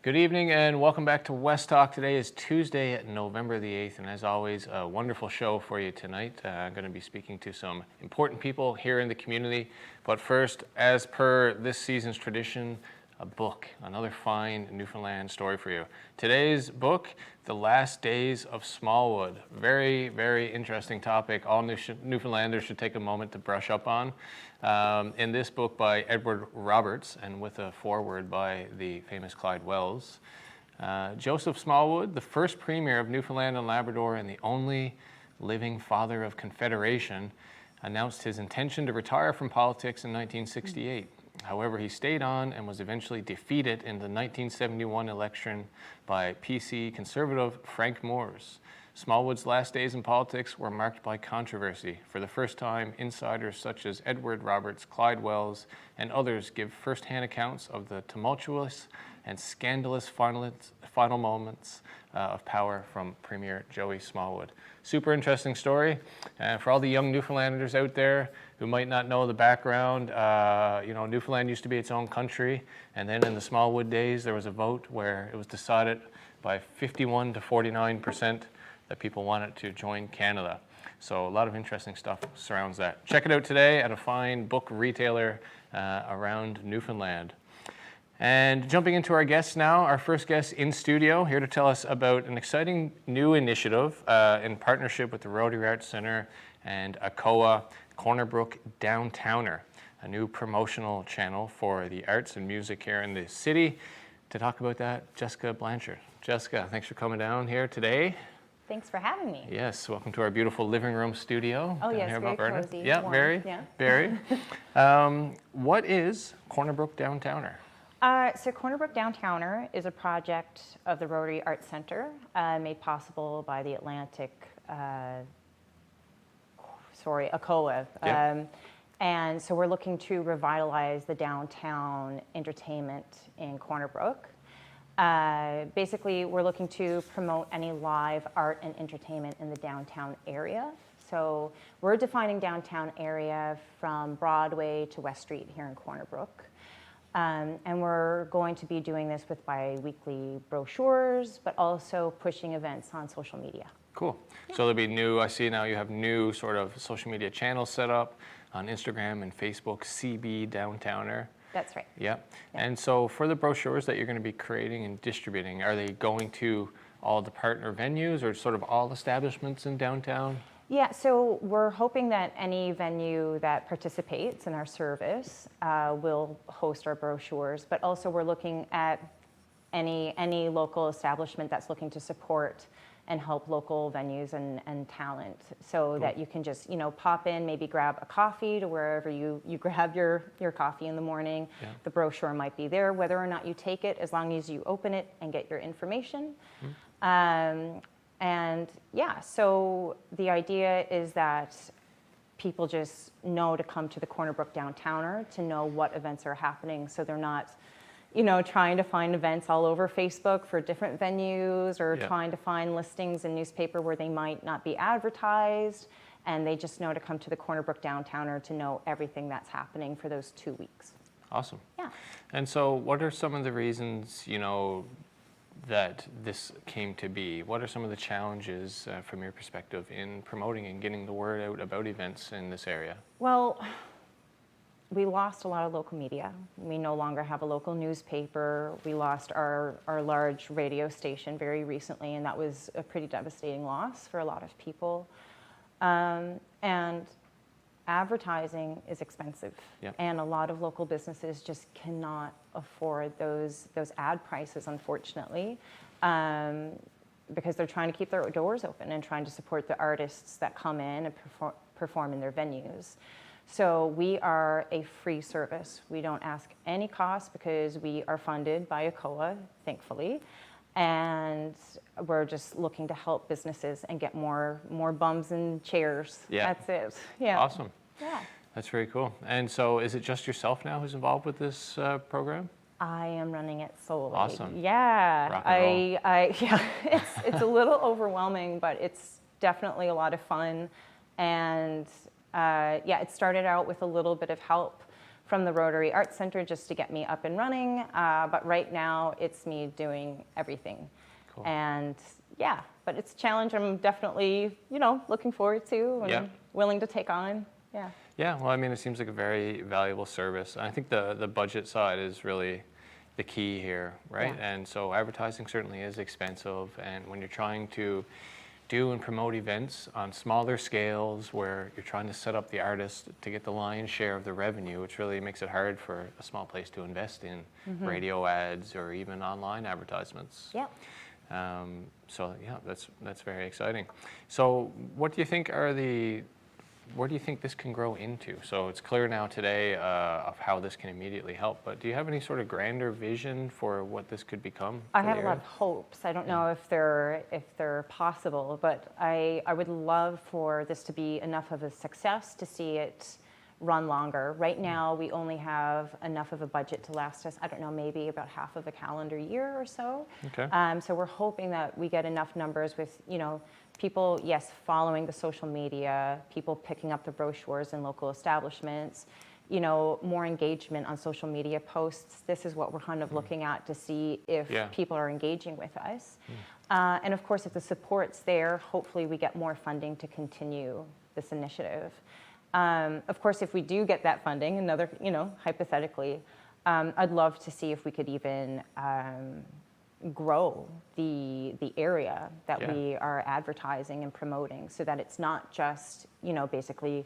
Good evening and welcome back to West Talk. Today is Tuesday, November the 8th, and as always, a wonderful show for you tonight. I'm going to be speaking to some important people here in the community. But first, as per this season's tradition, a book, another fine Newfoundland story for you. Today's book, The Last Days of Smallwood. Very, very interesting topic. All Newfoundlanders should take a moment to brush up on. In this book by Edward Roberts and with a foreword by the famous Clyde Wells, Joseph Smallwood, the first premier of Newfoundland and Labrador and the only living father of Confederation, announced his intention to retire from politics in 1968. However, he stayed on and was eventually defeated in the 1971 election by PC conservative Frank Moores. Smallwood's last days in politics were marked by controversy. For the first time, insiders such as Edward Roberts, Clyde Wells, and others give first-hand accounts of the tumultuous and scandalous final moments of power from Premier Joey Smallwood. Super interesting story. For all the young Newfoundlanders out there who might not know the background, Newfoundland used to be its own country, and then in the Smallwood days, there was a vote where it was decided by 51 to 49% that people wanted to join Canada. So a lot of interesting stuff surrounds that. Check it out today at a fine book retailer around Newfoundland. And jumping into our guests now, our first guest in studio, here to tell us about an exciting new initiative in partnership with the Rotary Arts Centre and ACOA, Brook Downtowner, a new promotional channel for the arts and music here in the city. To talk about that, Jessicah Blanchard. Jessicah, thanks for coming down here today. Thanks for having me. Yes, welcome to our beautiful living room studio. Oh yes, very cozy. Yeah, warm. very. What is Brook Downtowner? So Brook Downtowner is a project of the Rotary Arts Centre made possible by the ACOA. Yeah. And so we're looking to revitalize the downtown entertainment in Brook. Basically, we're looking to promote any live art and entertainment in the downtown area. So we're defining downtown area from Broadway to West Street here in Brook. And we're going to be doing this with bi-weekly brochures, but also pushing events on social media. Cool. Yeah. So there'll be new, I see now you have new sort of social media channels set up on Instagram and Facebook, CB Downtowner. That's right. Yeah. And so for the brochures that you're going to be creating and distributing, are they going to all the partner venues or sort of all establishments in downtown? Yeah, so we're hoping that any venue that participates in our service will host our brochures, but also we're looking at any local establishment that's looking to support and help local venues and talent, so cool. That you can just pop in, maybe grab a coffee to wherever you grab your coffee in the morning. Yeah. The brochure might be there, whether or not you take it, as long as you open it and get your information. Mm-hmm. And yeah, so the idea is that people just know to come to the Brook Downtowner to know what events are happening, so they're not trying to find events all over Facebook for different venues or trying to find listings in newspaper where they might not be advertised, and they just know to come to the Brook Downtowner to know everything that's happening for those 2 weeks. Awesome. Yeah. And so what are some of the reasons, that this came to be? What are some of the challenges from your perspective in promoting and getting the word out about events in this area? Well, we lost a lot of local media. We no longer have a local newspaper. We lost our large radio station very recently, and that was a pretty devastating loss for a lot of people. And advertising is expensive, and a lot of local businesses just cannot afford those ad prices, unfortunately, because they're trying to keep their doors open and trying to support the artists that come in and perform in their venues. So we are a free service. We don't ask any cost because we are funded by ACOA, thankfully. And we're just looking to help businesses and get more bums and chairs. Yeah. That's it. Yeah. Awesome. Yeah. That's very cool. And so is it just yourself now who's involved with this program? I am running it solely. Awesome. Yeah. Rock and roll. Yeah. It's a little overwhelming, but it's definitely a lot of fun. And it started out with a little bit of help from the Rotary Arts Center just to get me up and running. But right now, it's me doing everything. Cool. And yeah, but it's a challenge I'm definitely, looking forward to and willing to take on. Yeah. Yeah, well, I mean, it seems like a very valuable service. I think the budget side is really the key here, right? Yeah. And so advertising certainly is expensive, and when you're trying to do and promote events on smaller scales where you're trying to set up the artist to get the lion's share of the revenue, which really makes it hard for a small place to invest in radio ads or even online advertisements. Yeah. So yeah, that's very exciting. So what do you think where do you think this can grow into? So it's clear now today of how this can immediately help, but do you have any sort of grander vision for what this could become? I have a lot of hopes. I don't know if they're possible, but I would love for this to be enough of a success to see it run longer. Right now, we only have enough of a budget to last us, I don't know, maybe about half of a calendar year or so. Okay. So we're hoping that we get enough numbers with, people, yes, following the social media, people picking up the brochures in local establishments, more engagement on social media posts. This is what we're kind of looking at to see if people are engaging with us. And of course, if the support's there, hopefully we get more funding to continue this initiative. Of course, if we do get that funding, hypothetically, I'd love to see if we could even grow the area that we are advertising and promoting, so that it's not just basically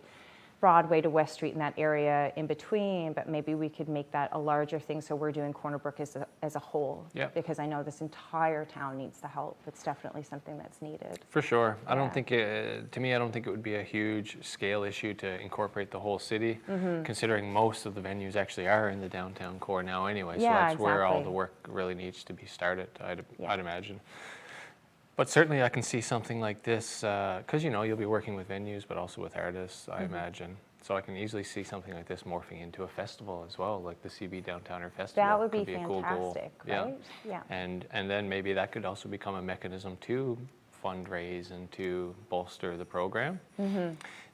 Broadway to West Street in that area in between, but maybe we could make that a larger thing, so we're doing Corner Brook as a whole. Because I know this entire town needs the help. It's definitely something that's needed. For sure. I don't think I don't think it would be a huge scale issue to incorporate the whole city, considering most of the venues actually are in the downtown core now anyway. So that's where all the work really needs to be started, I'd imagine. But certainly I can see something like this, because you'll be working with venues, but also with artists, I imagine. So I can easily see something like this morphing into a festival as well, like the CB Downtowner Festival. That would be a cool goal. fantastic, right? Yeah. And then maybe that could also become a mechanism to fundraise and to bolster the program.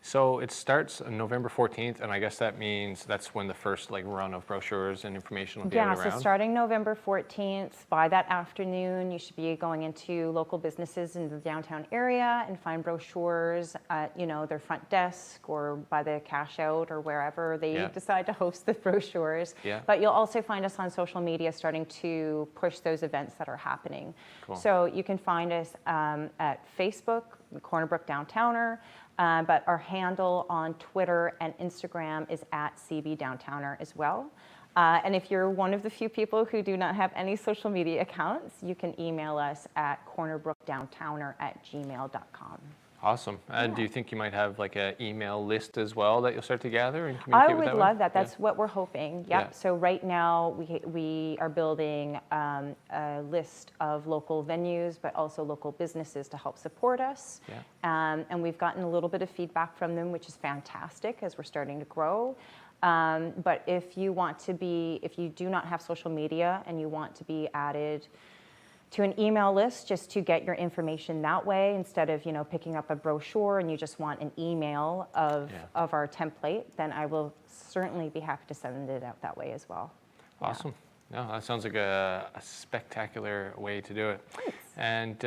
So it starts on November 14th, and I guess that means that's when the first run of brochures and information will be out around. So starting November 14th, by that afternoon, you should be going into local businesses in the downtown area and find brochures at their front desk or by the cash out or wherever they decide to host the brochures. But you'll also find us on social media starting to push those events that are happening. Cool. So you can find us at Facebook, Corner Brook Downtowner. But our handle on Twitter and Instagram is at CB Downtowner as well. And if you're one of the few people who do not have any social media accounts, you can email us at cornerbrookdowntowner@gmail.com. Awesome. Do you think you might have an email list as well that you'll start to gather and communicate I with would love that. That's what we're hoping. Yep. So right now we are building a list of local venues, but also local businesses to help support us. And we've gotten a little bit of feedback from them, which is fantastic as we're starting to grow. But if you do not have social media and you want to be added to an email list just to get your information that way, instead of picking up a brochure and you just want an email of our template, then I will certainly be happy to send it out that way as well. Awesome. No, that sounds like a spectacular way to do it. Thanks. And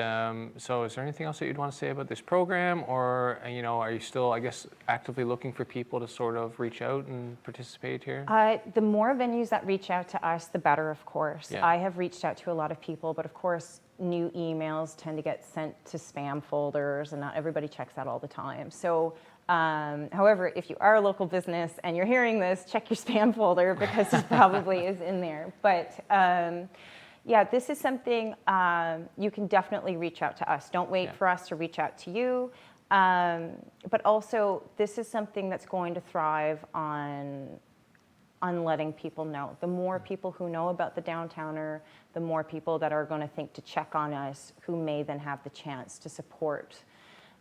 so is there anything else that you'd want to say about this program, or are you still, I guess, actively looking for people to sort of reach out and participate here? The more venues that reach out to us, the better, of course. I have reached out to a lot of people, but of course, new emails tend to get sent to spam folders, and not everybody checks that all the time. So however, if you are a local business and you're hearing this, check your spam folder because it probably is in there. But this is something you can definitely reach out to us. Don't wait for us to reach out to you. But also, this is something that's going to thrive on letting people know. The more people who know about the Downtowner, the more people that are going to think to check on us, who may then have the chance to support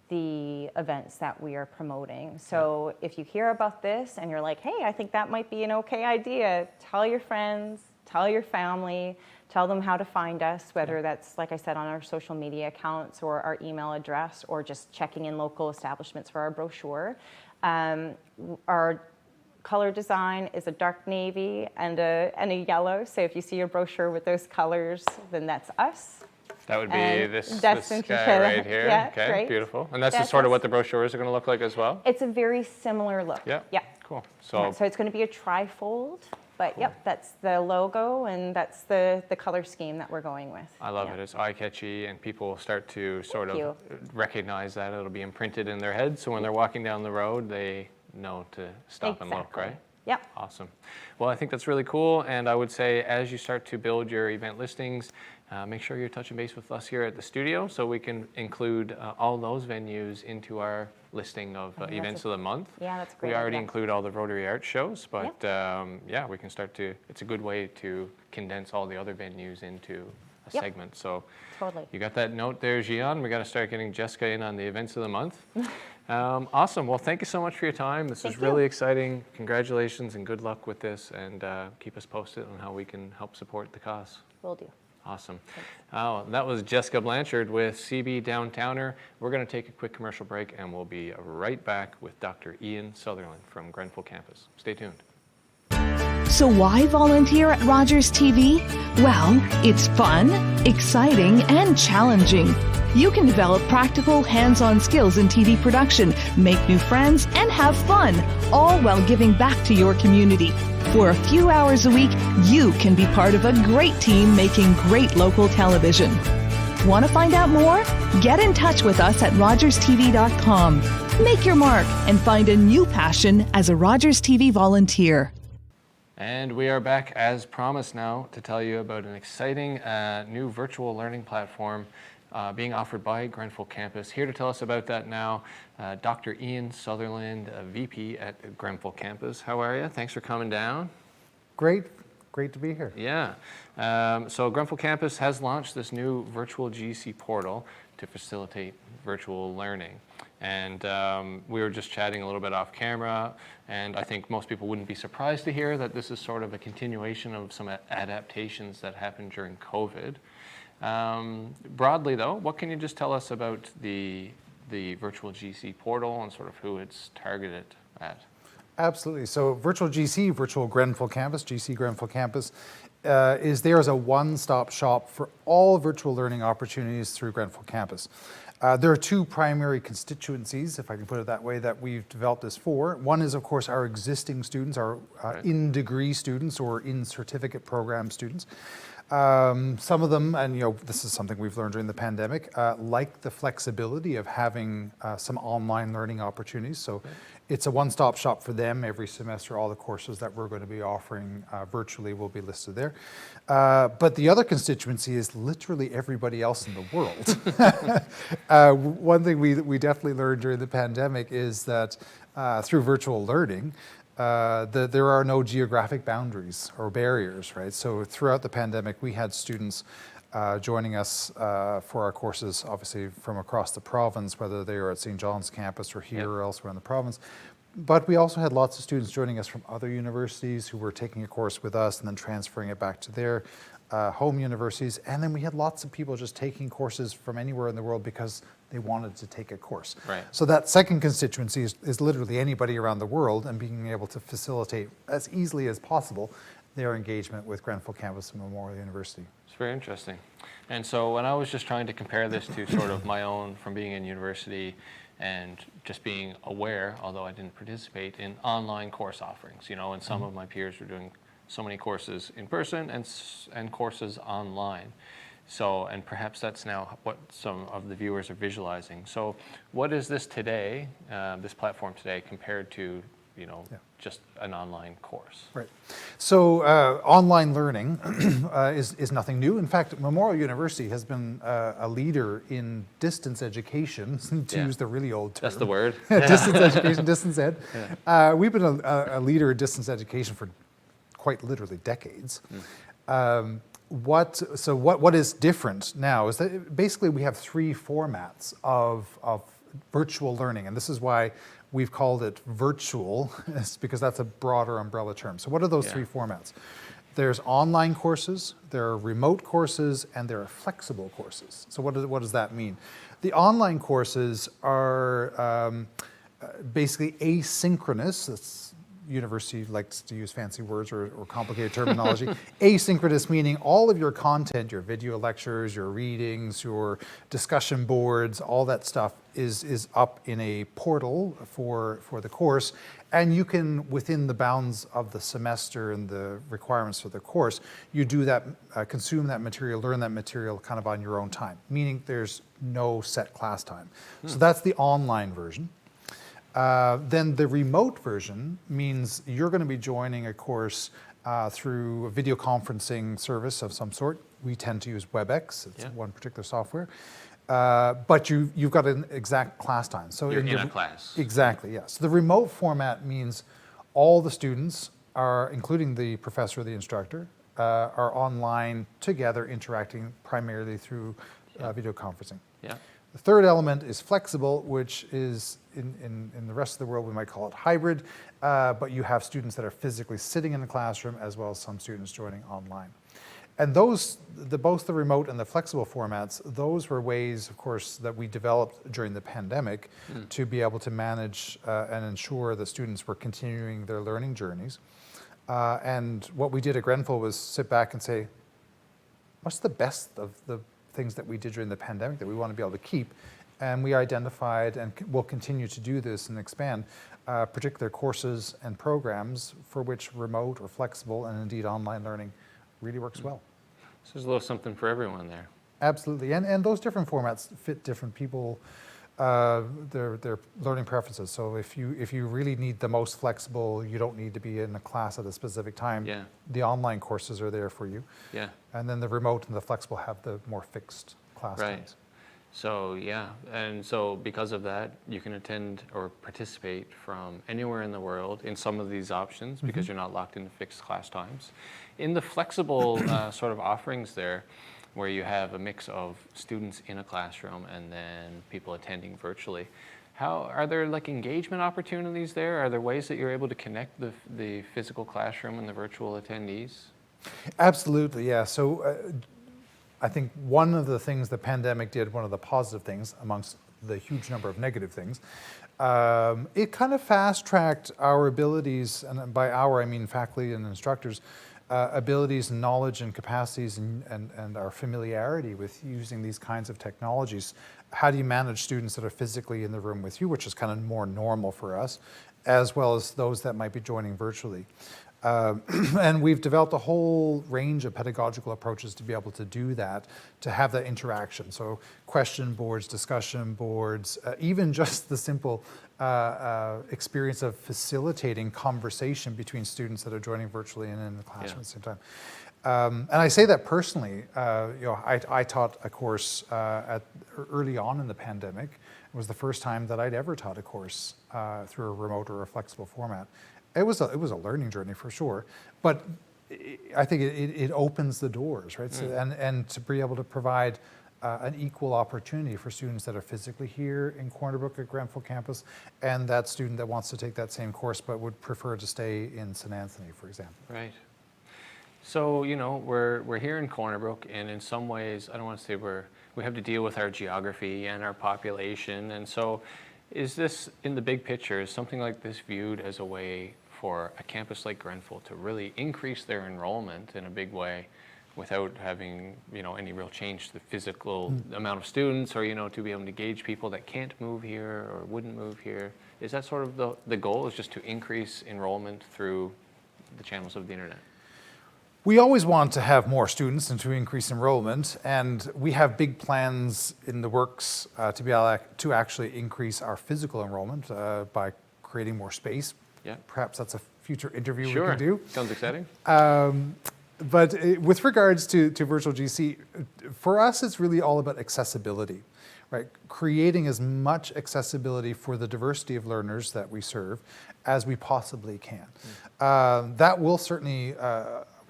the events that we are promoting. So if you hear about this and you're like, hey, I think that might be an okay idea, tell your friends, tell your family, tell them how to find us, whether that's, like I said, on our social media accounts or our email address, or just checking in local establishments for our brochure. Our color design is a dark navy and a yellow. So if you see a brochure with those colors, then that's us. That would be And this Dustin guy right here. Yeah, Okay, right. beautiful. And that's Yeah, just sort of that's- what the brochures are going to look like as well? It's a very similar look. Yeah. Yeah. Cool. So it's going to be a trifold, but yep, that's the logo and that's the color scheme that we're going with. I love it. It's eye-catchy, and people will start to sort of you. recognize that. It'll be imprinted in their head, so when they're walking down the road, they know to stop and look, Exactly. right? Yep. Awesome. Well, I think that's really cool, and I would say as you start to build your event listings, make sure you're touching base with us here at the studio so we can include all those venues into our listing of events of the month. Yeah, that's a great We already idea. include all the Rotary Art shows, but yeah, we can start to, it's a good way to condense all the other venues into a Yep. segment. So Totally. you got that note there, Gian. We got to start getting Jessica in on the events of the month. Awesome. Well, thank you so much for your time. This is Thank really you. exciting. Congratulations and good luck with this, and keep us posted on how we can help support the cause. Will do. Awesome. That was Jessicah Blanchard with CB Downtowner. We're going to take a quick commercial break, and we'll be right back with Dr. Ian Sutherland from Grenfell Campus. Stay tuned. So why volunteer at Rogers TV? Well, it's fun, exciting, and challenging. You can develop practical, hands-on skills in TV production, make new friends, and have fun, all while giving back to your community. For a few hours a week, you can be part of a great team making great local television. Want to find out more? Get in touch with us at rogerstv.com. Make your mark and find a new passion as a Rogers TV volunteer. And we are back as promised now to tell you about an exciting new virtual learning platform being offered by Grenfell Campus. Here to tell us about that now, Dr. Ian Sutherland, VP at Grenfell Campus. How are you? Thanks for coming down. Great to be here. Yeah. So Grenfell Campus has launched this new virtual GC portal to facilitate virtual learning. And we were just chatting a little bit off camera, and I think most people wouldn't be surprised to hear that this is sort of a continuation of some adaptations that happened during COVID. Broadly though, what can you just tell us about the virtual GC portal and sort of who it's targeted at? Absolutely. So Virtual GC, Virtual Grenfell Campus, GC Grenfell Campus, is there as a one-stop shop for all virtual learning opportunities through Grenfell Campus. There are two primary constituencies, if I can put it that way, that we've developed this for. One is, of course, our existing students, our in-degree students or in-certificate program students. Some of them, and this is something we've learned during the pandemic, like the flexibility of having some online learning opportunities. So it's a one-stop shop for them every semester. All the courses that we're going to be offering virtually will be listed there. But the other constituency is literally everybody else in the world. One thing we definitely learned during the pandemic is that through virtual learning, there are no geographic boundaries or barriers, right? So throughout the pandemic, we had students joining us for our courses, obviously from across the province, whether they were at St. John's campus or here or elsewhere in the province. But we also had lots of students joining us from other universities who were taking a course with us and then transferring it back to their home universities. And then we had lots of people just taking courses from anywhere in the world because they wanted to take a course. Right. So that second constituency is literally anybody around the world, and being able to facilitate as easily as possible their engagement with Grenfell Campus and Memorial University. It's very interesting. And so when I was just trying to compare this to sort of my own from being in university and just being aware, although I didn't participate, in online course offerings, and some of my peers were doing so many courses in person and courses online. So, and perhaps that's now what some of the viewers are visualizing. So what is this today, this platform today, compared to, just an online course? Right. So online learning is nothing new. In fact, Memorial University has been a leader in distance education, to use the really old term. That's the word. Distance education, distance ed. Yeah. We've been a leader in distance education for quite literally decades. What is different now is that basically we have three formats of virtual learning, and this is why we've called it virtual, because that's a broader umbrella term. So what are those three formats? There's online courses, there are remote courses, and there are flexible courses. So what does that mean? The online courses are basically asynchronous. That's university likes to use fancy words or complicated terminology. Asynchronous meaning all of your content, your video lectures, your readings, your discussion boards, all that stuff is up in a portal for the course. And you can, within the bounds of the semester and the requirements for the course, you do that, consume that material, learn that material kind of on your own time, meaning there's no set class time. So that's the online version. Then the remote version means you're going to be joining a course through a video conferencing service of some sort. We tend to use WebEx, it's one particular software. But you've got an exact class time. So You're in a class. Exactly, yes. So the remote format means all the students are, including the professor or the instructor, are online together interacting primarily through video conferencing. Yeah. The third element is flexible, which is in the rest of the world we might call it hybrid, but you have students that are physically sitting in the classroom as well as some students joining online. And those, both the remote and the flexible formats, those were ways, of course, that we developed during the pandemic to be able to manage and ensure that students were continuing their learning journeys. And what we did at Grenfell was sit back and say, what's the best of the things that we did during the pandemic that we want to be able to keep? And we identified, and will continue to do this and expand, particular courses and programs for which remote or flexible and indeed online learning really works well. So there's a little something for everyone there. Absolutely, and those different formats fit different people, their learning preferences. So if you really need the most flexible, you don't need to be in a class at a specific time. Yeah. The online courses are there for you. Yeah. And then the remote and the flexible have the more fixed class Right. times. So yeah, and so because of that, you can attend or participate from anywhere in the world in some of these options because you're not locked into fixed class times. In the flexible sort of offerings there, where you have a mix of students in a classroom and then people attending virtually, how are there like engagement opportunities there? Are there ways that you're able to connect the physical classroom and the virtual attendees? Absolutely, yeah. So I think one of the things the pandemic did, one of the positive things amongst the huge number of negative things, it kind of fast-tracked our abilities, and by our I mean faculty and instructors, abilities, knowledge and capacities and our familiarity with using these kinds of technologies. How do you manage students that are physically in the room with you, which is kind of more normal for us, as well as those that might be joining virtually. And we've developed a whole range of pedagogical approaches to be able to do that, to have that interaction. So question boards, discussion boards, even just the simple experience of facilitating conversation between students that are joining virtually and in the classroom at the same time. And I say that personally. I taught a course early on in the pandemic. It was the first time that I'd ever taught a course through a remote or a flexible format. It was a learning journey for sure, but I think it opens the doors, right? So, and to be able to provide an equal opportunity for students that are physically here in Corner Brook at Grenfell Campus, and that student that wants to take that same course but would prefer to stay in St. Anthony, for example. Right. So, we're here in Corner Brook, and in some ways, I don't want to say we have to deal with our geography and our population, and so is this, in the big picture, is something like this viewed as a way for a campus like Grenfell to really increase their enrollment in a big way without having, any real change to the physical amount of students, or, to be able to engage people that can't move here or wouldn't move here? Is that sort of the goal, is just to increase enrollment through the channels of the internet? We always want to have more students and to increase enrollment, and we have big plans in the works to be able to actually increase our physical enrollment by creating more space. Yeah. Perhaps that's a future interview Sure. we can do. Sounds exciting. But with regards to virtual GC, for us it's really all about accessibility, right? Creating as much accessibility for the diversity of learners that we serve as we possibly can. That will certainly,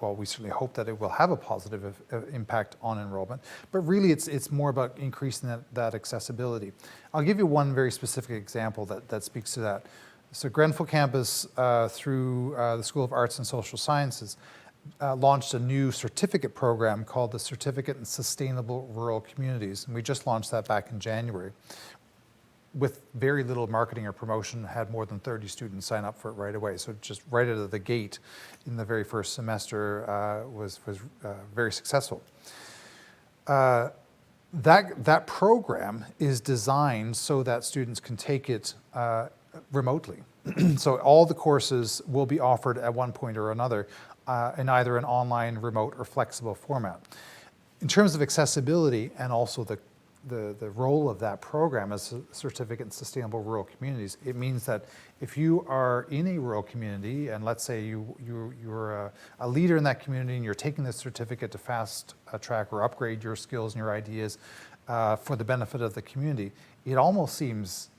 we certainly hope that it will have a positive impact on enrollment, but really it's more about increasing that accessibility. I'll give you one very specific example that speaks to that. So Grenfell Campus, through the School of Arts and Social Sciences, launched a new certificate program called the Certificate in Sustainable Rural Communities, and we just launched that back in January. with very little marketing or promotion, had more than 30 students sign up for it right away. So just right out of the gate in the very first semester was very successful. That program is designed so that students can take it remotely. So all the courses will be offered at one point or another in either an online, remote, or flexible format. In terms of accessibility and also the role of that program as a certificate in sustainable rural communities, it means that if you are in a rural community and let's say you're a leader in that community and you're taking this certificate to fast track or upgrade your skills and your ideas for the benefit of the community, it almost seems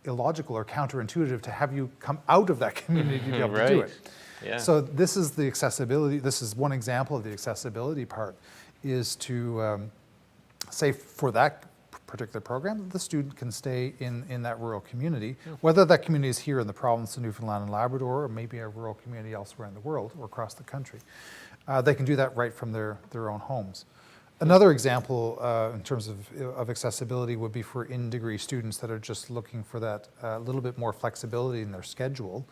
illogical or counterintuitive to have you come out of that community to be able to do it. Yeah. So this is the accessibility, this is one example of the accessibility part, is to say for that particular program, the student can stay in that rural community, whether that community is here in the province of Newfoundland and Labrador, or maybe a rural community elsewhere in the world or across the country. They can do that right from their own homes. Another example in terms of accessibility would be for in-degree students that are just looking for that little bit more flexibility in their schedule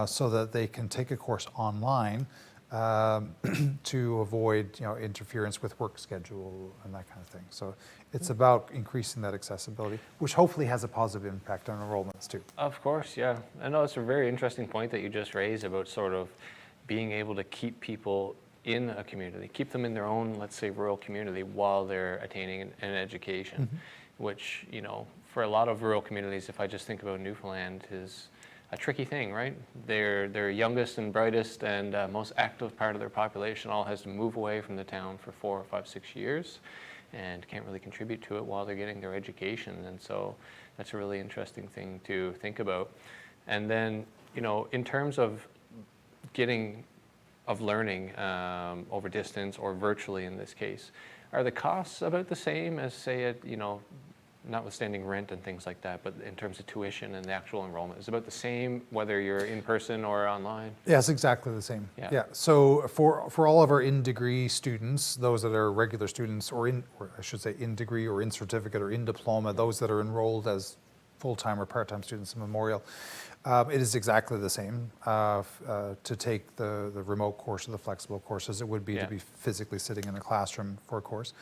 so that they can take a course online to avoid interference with work schedule and that kind of thing. So it's about increasing that accessibility, which hopefully has a positive impact on enrollments too. Of course, yeah. I know it's a very interesting point that you just raised about sort of being able to keep people in a community, keep them in their own, let's say, rural community while they're attaining an education, which, for a lot of rural communities, if I just think about Newfoundland, is a tricky thing, right? Their youngest and brightest and most active part of their population all has to move away from the town for 4 or 5, 6 years and can't really contribute to it while they're getting their education. And so that's a really interesting thing to think about. And then, in terms of learning over distance or virtually in this case, are the costs about the same as, say, at, notwithstanding rent and things like that, but in terms of tuition and the actual enrollment, is it about the same whether you're in person or online? Yeah, it's exactly the same. Yeah. So for all of our in-degree students, those that are regular students, or I should say in degree or in certificate or in diploma, those that are enrolled as full-time or part-time students in Memorial, it is exactly the same to take the remote course or the flexible course as it would be to be physically sitting in a classroom for a course.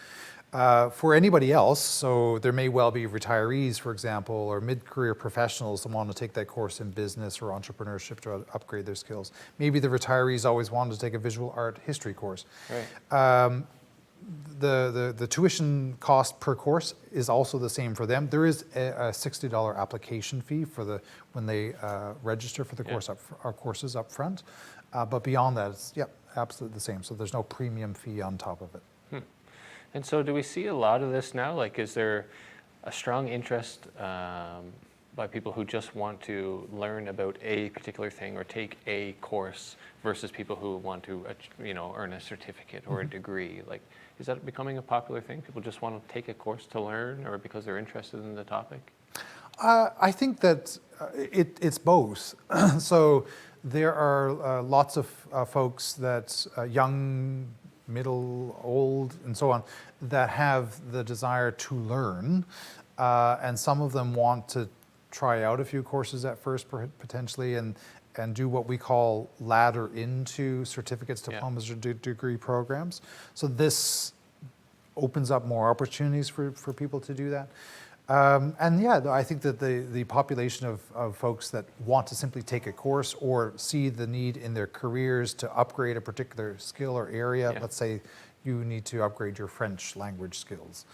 For anybody else, so there may well be retirees, for example, or mid-career professionals that want to take that course in business or entrepreneurship to upgrade their skills. Maybe the retirees always wanted to take a visual art history course. Right. The tuition cost per course is also the same for them. There is a $60 application fee for when they register for the course our courses up front, but beyond that, it's absolutely the same. So there's no premium fee on top of it. And so do we see a lot of this now? Like, is there a strong interest by people who just want to learn about a particular thing or take a course versus people who want to, earn a certificate or a degree? Like, is that becoming a popular thing? People just want to take a course to learn or because they're interested in the topic? I think that it's both. So there are lots of folks that young, middle, old, and so on, that have the desire to learn, and some of them want to try out a few courses at first, potentially, and do what we call ladder into certificates, diplomas, or degree programs. So this opens up more opportunities for people to do that. I think that the population of folks that want to simply take a course or see the need in their careers to upgrade a particular skill or area, let's say you need to upgrade your French language skills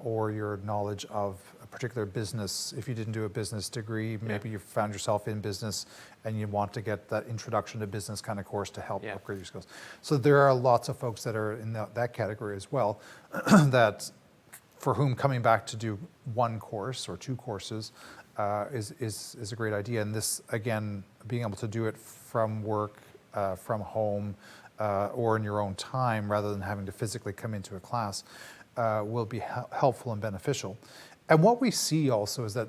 or your knowledge of a particular business. If you didn't do a business degree, maybe you found yourself in business and you want to get that introduction to business kind of course to help upgrade your skills. So there are lots of folks that are in that category as well that for whom coming back to do one course or two courses is a great idea. And this, again, being able to do it from work, from home, or in your own time rather than having to physically come into a class will be helpful and beneficial. And what we see also is that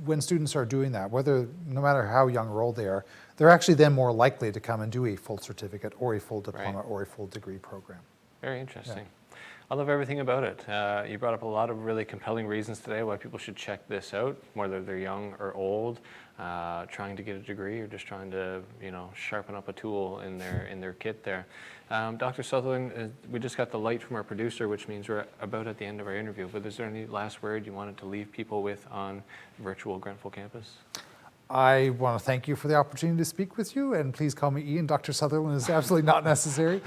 when students are doing that, no matter how young or old they are, they're actually then more likely to come and do a full certificate or a full diploma or a full degree program. Very interesting. I love everything about it. You brought up a lot of really compelling reasons today why people should check this out, whether they're young or old, trying to get a degree or just trying to, sharpen up a tool in their kit there. Dr. Sutherland, we just got the light from our producer, which means we're about at the end of our interview. But is there any last word you wanted to leave people with on virtual Grenfell Campus? I want to thank you for the opportunity to speak with you, and please call me Ian. Dr. Sutherland is absolutely not necessary.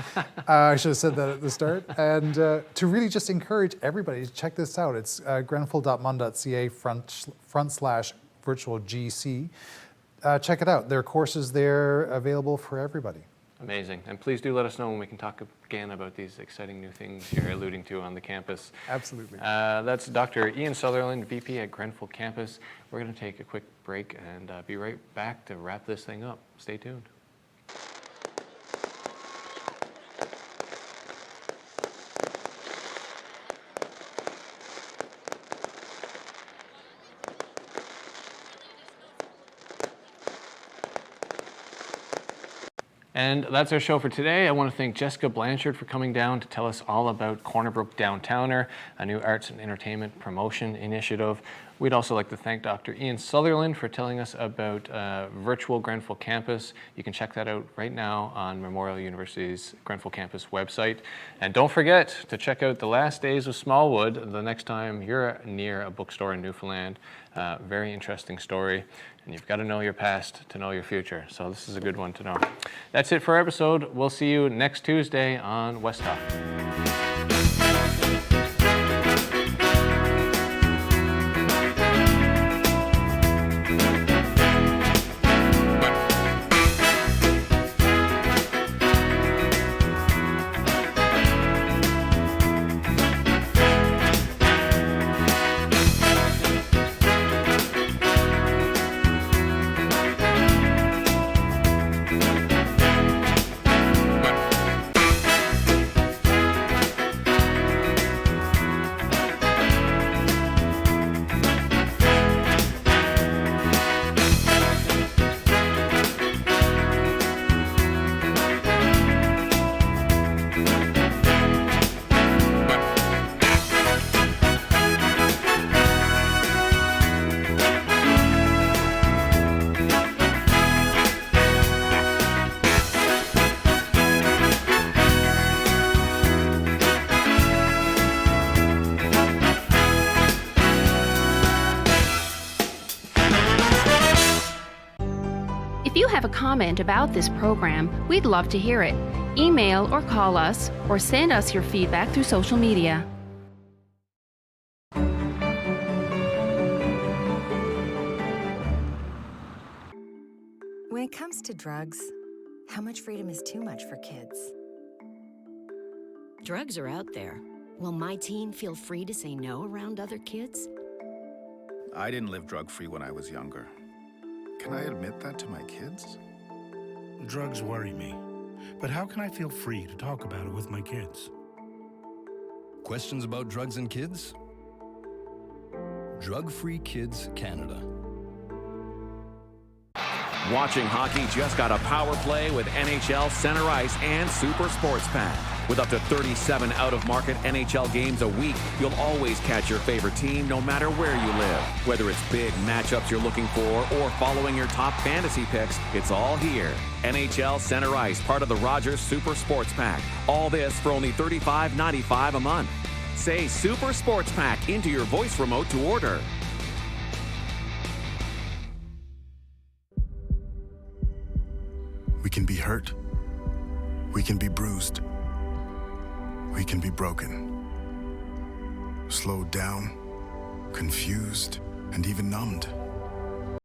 I should have said that at the start. And to really just encourage everybody to check this out. It's grenfell.mun.ca/virtual GC. Check it out. There are courses there available for everybody. Amazing. And please do let us know when we can talk again about these exciting new things you're alluding to on the campus. Absolutely. That's Dr. Ian Sutherland, VP at Grenfell Campus. We're going to take a quick break and be right back to wrap this thing up. Stay tuned. And that's our show for today. I want to thank Jessicah Blanchard for coming down to tell us all about Brook Downtowner, a new arts and entertainment promotion initiative. We'd also like to thank Dr. Ian Sutherland for telling us about virtual Grenfell Campus. You can check that out right now on Memorial University's Grenfell Campus website. And don't forget to check out The Last Days of Smallwood the next time you're near a bookstore in Newfoundland. Very interesting story. And you've got to know your past to know your future. So this is a good one to know. That's it for our episode. We'll see you next Tuesday on West Talk. If you have a comment about this program, we'd love to hear it. Email or call us, or send us your feedback through social media. When it comes to drugs, how much freedom is too much for kids? Drugs are out there. Will my teen feel free to say no around other kids? I didn't live drug-free when I was younger. Can I admit that to my kids? Drugs worry me, but how can I feel free to talk about it with my kids? Questions about drugs and kids? Drug-Free Kids Canada. Watching hockey just got a power play with NHL Center Ice and Super Sports Pack. With up to 37 out-of-market NHL games a week, you'll always catch your favorite team no matter where you live. Whether it's big matchups you're looking for or following your top fantasy picks, it's all here. NHL Center Ice, part of the Rogers Super Sports Pack. All this for only $35.95 a month. Say Super Sports Pack into your voice remote to order. We can be hurt. We can be bruised. We can be broken. Slowed down, confused, and even numbed.